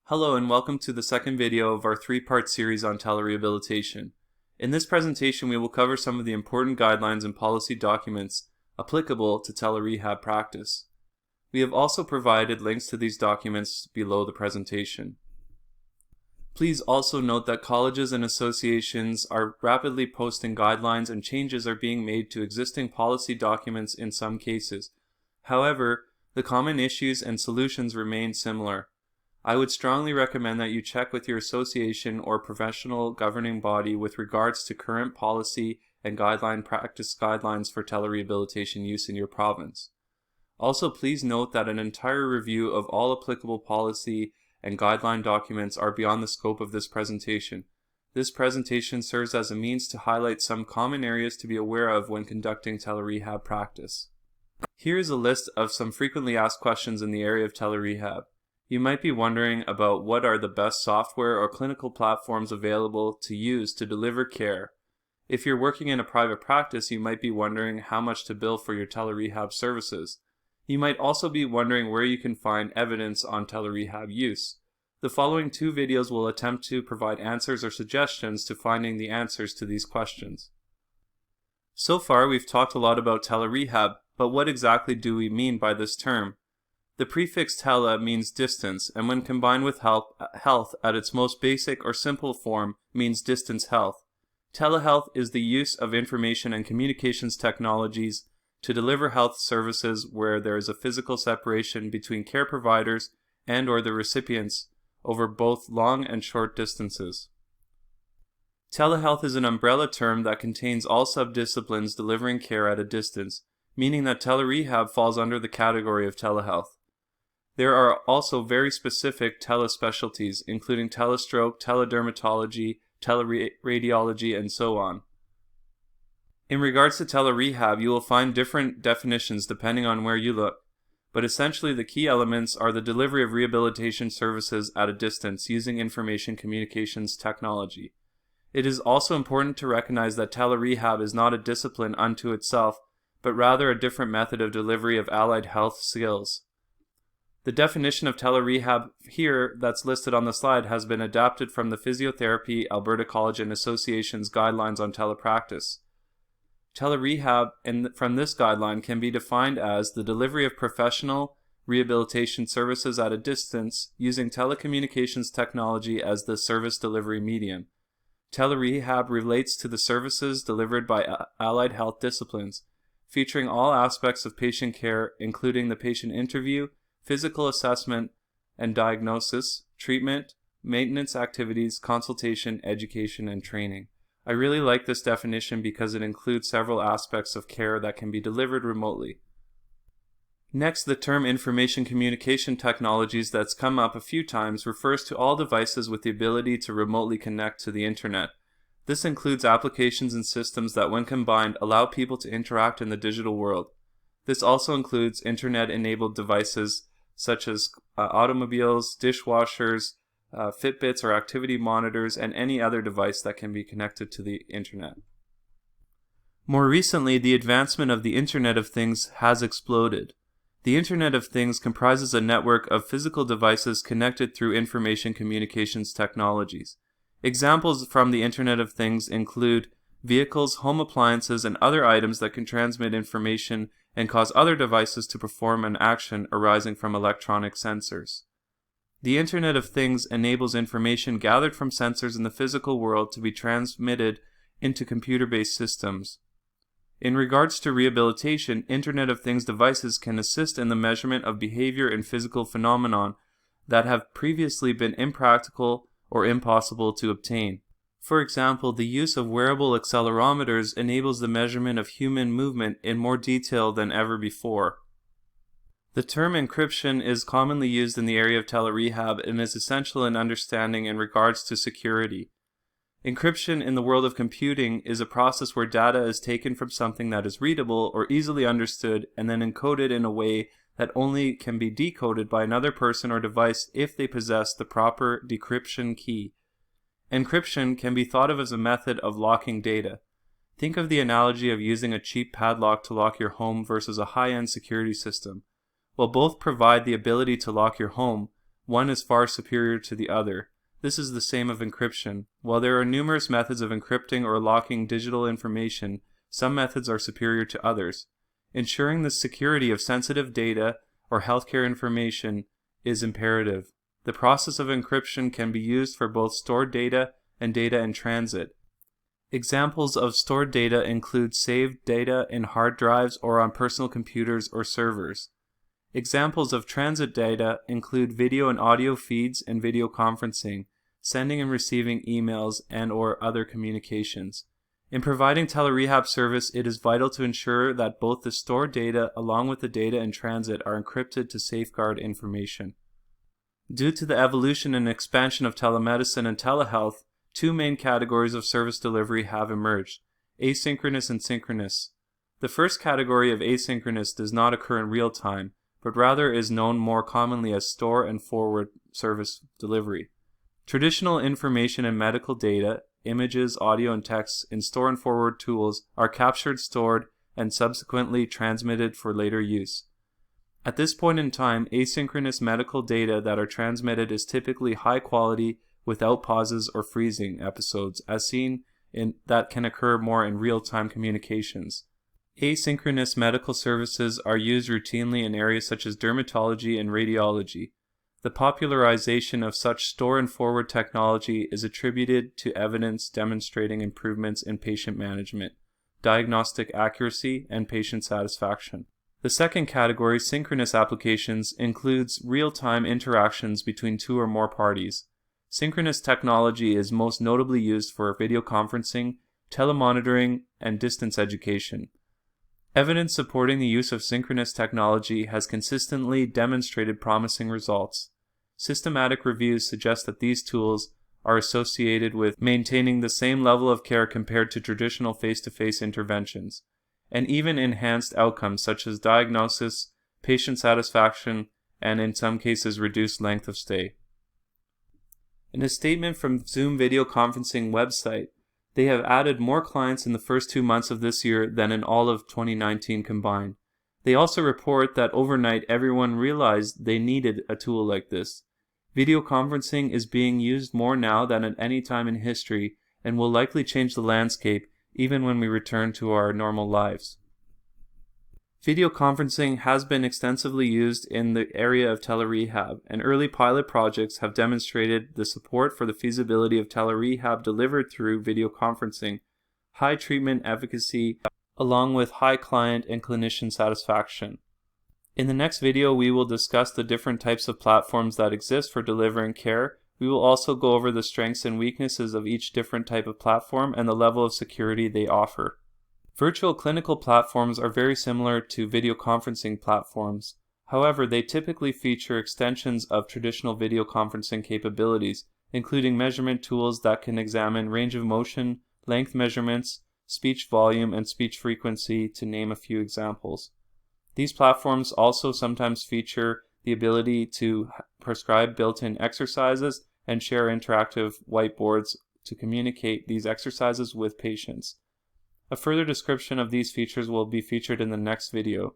Hello and welcome to the second video of our three-part series on telerehabilitation. In this presentation we will cover some of the important guidelines and policy documents applicable to telerehab practice. We have also provided links to these documents below the presentation. Please also note that colleges and associations are rapidly posting guidelines and changes are being made to existing policy documents in some cases. However, the common issues and solutions remain similar. I would strongly recommend that you check with your association or professional governing body with regards to current policy and practice guidelines for telerehabilitation use in your province. Also, please note that an entire review of all applicable policy and guideline documents are beyond the scope of this presentation. This presentation serves as a means to highlight some common areas to be aware of when conducting telerehab practice. Here is a list of some frequently asked questions in the area of telerehab. You might be wondering about what are the best software or clinical platforms available to use to deliver care. If you're working in a private practice, you might be wondering how much to bill for your telerehab services. You might also be wondering where you can find evidence on telerehab use. The following two videos will attempt to provide answers or suggestions to finding the answers to these questions. So far, we've talked a lot about telerehab, but what exactly do we mean by this term? The prefix tele means distance, and when combined with health at its most basic or simple form means distance health. Telehealth is the use of information and communications technologies to deliver health services where there is a physical separation between care providers and/or the recipients over both long and short distances. Telehealth is an umbrella term that contains all subdisciplines delivering care at a distance, meaning that telerehab falls under the category of telehealth. There are also very specific telespecialties, including telestroke, teledermatology, teleradiology, and so on. In regards to telerehab, you will find different definitions depending on where you look, but essentially the key elements are the delivery of rehabilitation services at a distance using information communications technology. It is also important to recognize that telerehab is not a discipline unto itself, but rather a different method of delivery of allied health skills. The definition of telerehab here that's listed on the slide has been adapted from the Physiotherapy Alberta College and Association's guidelines on telepractice. Telerehab from this guideline can be defined as the delivery of professional rehabilitation services at a distance using telecommunications technology as the service delivery medium. Telerehab relates to the services delivered by allied health disciplines, featuring all aspects of patient care including the patient interview, physical assessment and diagnosis, treatment, maintenance activities, consultation, education, and training. I really like this definition because it includes several aspects of care that can be delivered remotely. Next, the term information communication technologies that's come up a few times refers to all devices with the ability to remotely connect to the internet. This includes applications and systems that, when combined, allow people to interact in the digital world. This also includes internet-enabled devices such as automobiles, dishwashers, Fitbits or activity monitors, and any other device that can be connected to the internet. More recently, the advancement of the Internet of Things has exploded. The Internet of Things comprises a network of physical devices connected through information communications technologies. Examples from the Internet of Things include vehicles, home appliances, and other items that can transmit information and cause other devices to perform an action arising from electronic sensors. The Internet of Things enables information gathered from sensors in the physical world to be transmitted into computer-based systems. In regards to rehabilitation, Internet of Things devices can assist in the measurement of behavior and physical phenomenon that have previously been impractical or impossible to obtain. For example, the use of wearable accelerometers enables the measurement of human movement in more detail than ever before. The term encryption is commonly used in the area of telerehab and is essential in understanding in regards to security. Encryption in the world of computing is a process where data is taken from something that is readable or easily understood and then encoded in a way that only can be decoded by another person or device if they possess the proper decryption key. Encryption can be thought of as a method of locking data. Think of the analogy of using a cheap padlock to lock your home versus a high-end security system. While both provide the ability to lock your home, one is far superior to the other. This is the same of encryption. While there are numerous methods of encrypting or locking digital information, some methods are superior to others. Ensuring the security of sensitive data or healthcare information is imperative. The process of encryption can be used for both stored data and data in transit. Examples of stored data include saved data in hard drives or on personal computers or servers. Examples of transit data include video and audio feeds and video conferencing, sending and receiving emails and/or other communications. In providing telerehab service, it is vital to ensure that both the stored data along with the data in transit are encrypted to safeguard information. Due to the evolution and expansion of telemedicine and telehealth, two main categories of service delivery have emerged: asynchronous and synchronous. The first category of asynchronous does not occur in real time, but rather is known more commonly as store and forward service delivery. Traditional information and medical data, images, audio, and text in store and forward tools are captured, stored, and subsequently transmitted for later use. At this point in time, asynchronous medical data that are transmitted is typically high quality without pauses or freezing episodes, as seen in that can occur more in real-time communications. Asynchronous medical services are used routinely in areas such as dermatology and radiology. The popularization of such store and forward technology is attributed to evidence demonstrating improvements in patient management, diagnostic accuracy, and patient satisfaction. The second category, synchronous applications, includes real-time interactions between two or more parties. Synchronous technology is most notably used for video conferencing, telemonitoring, and distance education. Evidence supporting the use of synchronous technology has consistently demonstrated promising results. Systematic reviews suggest that these tools are associated with maintaining the same level of care compared to traditional face-to-face interventions, and even enhanced outcomes such as diagnosis, patient satisfaction, and in some cases reduced length of stay. In a statement from Zoom video conferencing website, they have added more clients in the first 2 months of this year than in all of 2019 combined. They also report that overnight everyone realized they needed a tool like this. Video conferencing is being used more now than at any time in history and will likely change the landscape even when we return to our normal lives. Video conferencing has been extensively used in the area of telerehab, and early pilot projects have demonstrated the support for the feasibility of telerehab delivered through video conferencing, high treatment efficacy, along with high client and clinician satisfaction. In the next video, we will discuss the different types of platforms that exist for delivering care. We will also go over the strengths and weaknesses of each different type of platform and the level of security they offer. Virtual clinical platforms are very similar to video conferencing platforms. However, they typically feature extensions of traditional video conferencing capabilities, including measurement tools that can examine range of motion, length measurements, speech volume, and speech frequency, to name a few examples. These platforms also sometimes feature the ability to prescribe built-in exercises and share interactive whiteboards to communicate these exercises with patients. A further description of these features will be featured in the next video.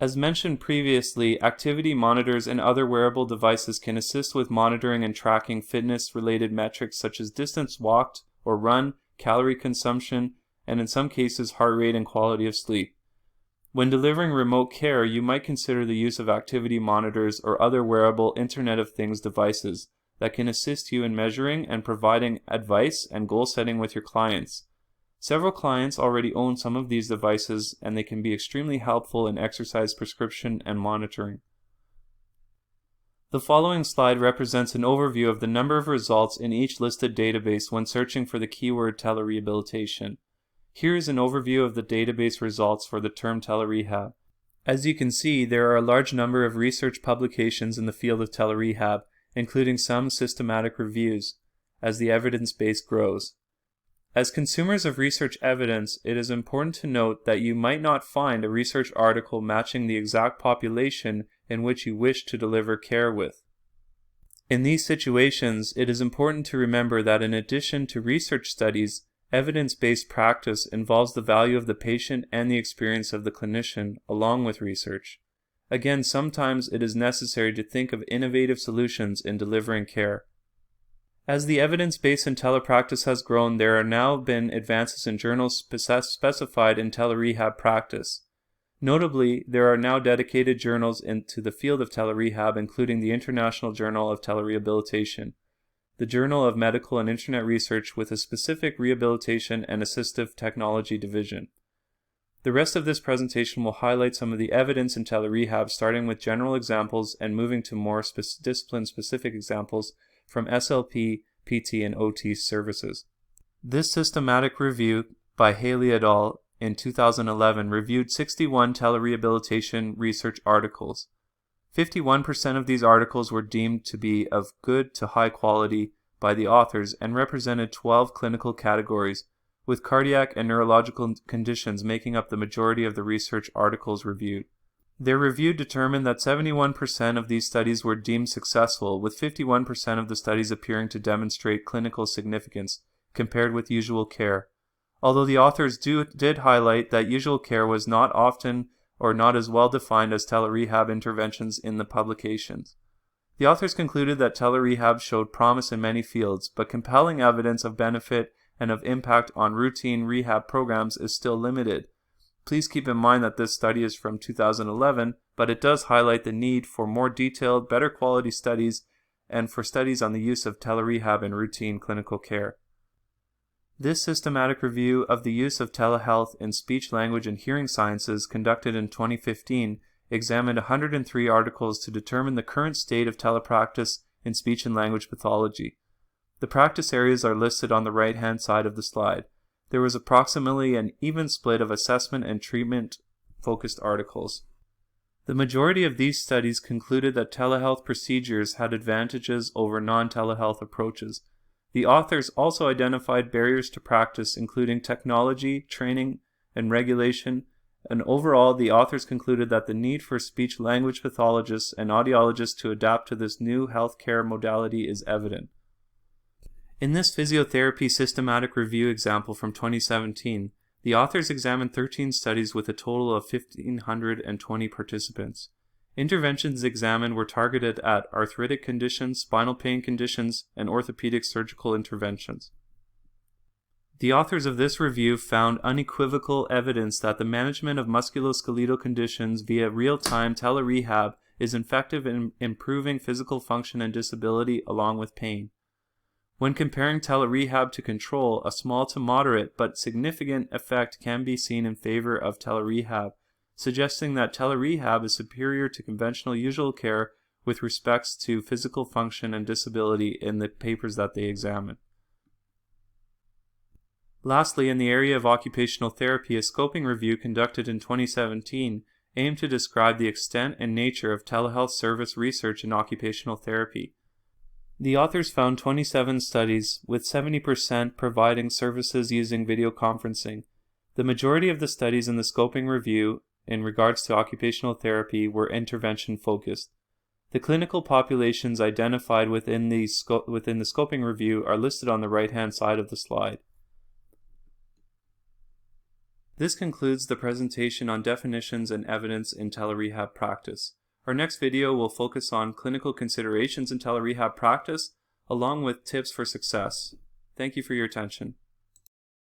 As mentioned previously, activity monitors and other wearable devices can assist with monitoring and tracking fitness-related metrics such as distance walked or run, calorie consumption, and in some cases heart rate and quality of sleep. When delivering remote care, you might consider the use of activity monitors or other wearable Internet of Things devices that can assist you in measuring and providing advice and goal setting with your clients. Several clients already own some of these devices, and they can be extremely helpful in exercise prescription and monitoring. The following slide represents an overview of the number of results in each listed database when searching for the keyword telerehabilitation. Here is an overview of the database results for the term telerehab. As you can see, there are a large number of research publications in the field of telerehab, including some systematic reviews, as the evidence base grows. As consumers of research evidence, it is important to note that you might not find a research article matching the exact population in which you wish to deliver care with. In these situations, it is important to remember that in addition to research studies, evidence-based practice involves the value of the patient and the experience of the clinician along with research. Again, sometimes it is necessary to think of innovative solutions in delivering care. As the evidence base in telepractice has grown, there have now been advances in journals specified in telerehab practice. Notably, there are now dedicated journals into the field of telerehab, including the International Journal of Telerehabilitation, the Journal of Medical and Internet Research with a specific rehabilitation and assistive technology division. The rest of this presentation will highlight some of the evidence in telerehab, starting with general examples and moving to more discipline-specific examples from SLP, PT, and OT services. This systematic review by Haley et al. In 2011 reviewed 61 telerehabilitation research articles. 51% of these articles were deemed to be of good to high quality by the authors and represented 12 clinical categories, with cardiac and neurological conditions making up the majority of the research articles reviewed. Their review determined that 71% of these studies were deemed successful, with 51% of the studies appearing to demonstrate clinical significance compared with usual care. Although the authors did highlight that usual care was not often or not as well defined as telerehab interventions in the publications. The authors concluded that telerehab showed promise in many fields, but compelling evidence of benefit and of impact on routine rehab programs is still limited. Please keep in mind that this study is from 2011, but it does highlight the need for more detailed, better quality studies and for studies on the use of telerehab in routine clinical care. This systematic review of the use of telehealth in speech, language, and hearing sciences, conducted in 2015, examined 103 articles to determine the current state of telepractice in speech and language pathology. The practice areas are listed on the right-hand side of the slide. There was approximately an even split of assessment and treatment-focused articles. The majority of these studies concluded that telehealth procedures had advantages over non-telehealth approaches. The authors also identified barriers to practice, including technology, training, and regulation, and overall, the authors concluded that the need for speech-language pathologists and audiologists to adapt to this new healthcare modality is evident. In this physiotherapy systematic review example from 2017, the authors examined 13 studies with a total of 1,520 participants. Interventions examined were targeted at arthritic conditions, spinal pain conditions, and orthopedic surgical interventions. The authors of this review found unequivocal evidence that the management of musculoskeletal conditions via real-time telerehab is effective in improving physical function and disability along with pain. When comparing telerehab to control, a small to moderate but significant effect can be seen in favor of telerehab, suggesting that telerehab is superior to conventional usual care with respects to physical function and disability in the papers that they examined. Lastly, in the area of occupational therapy, a scoping review conducted in 2017 aimed to describe the extent and nature of telehealth service research in occupational therapy. The authors found 27 studies, with 70% providing services using video conferencing. The majority of the studies in the scoping review in regards to occupational therapy were intervention-focused. The clinical populations identified within the scoping review are listed on the right-hand side of the slide. This concludes the presentation on definitions and evidence in telerehab practice. Our next video will focus on clinical considerations in telerehab practice, along with tips for success. Thank you for your attention.